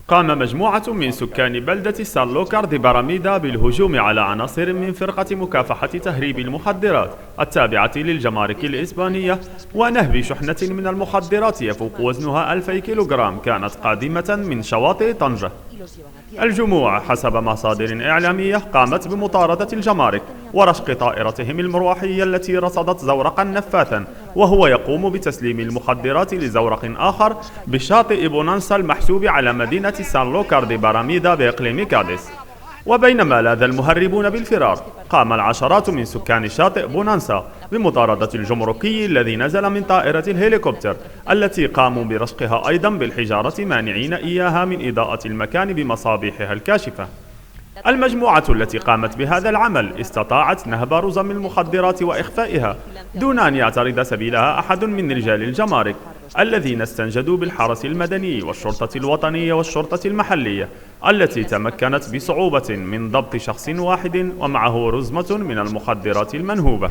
قام مجموعة من سكان بلدة سان لوكار دي باراميدا بالهجوم على عناصر من فرقة مكافحة تهريب المخدرات التابعة للجمارك الإسبانية ونهب شحنة من المخدرات يفوق وزنها 2000 كيلوغرام كانت قادمة من شواطئ طنجة. الجموع حسب مصادر إعلامية قامت بمطاردة الجمارك ورشق طائرتهم المروحية التي رصدت زورقا نفاثا وهو يقوم بتسليم المخدرات لزورق آخر بشاطئ بونانسا المحسوب على مدينة سان لوكار دي باراميدا بإقليم كاديس. وبينما لاذ المهربون بالفرار قام العشرات من سكان شاطئ بونانسا بمطاردة الجمركي الذي نزل من طائرة الهليكوبتر التي قاموا برشقها أيضا بالحجارة مانعين إياها من إضاءة المكان بمصابيحها الكاشفة. المجموعة التي قامت بهذا العمل استطاعت نهب رزم المخدرات وإخفائها دون أن يعترض سبيلها أحد من رجال الجمارك الذين استنجدوا بالحرس المدني والشرطة الوطنية والشرطة المحلية التي تمكنت بصعوبة من ضبط شخص واحد ومعه رزمة من المخدرات المنهوبة.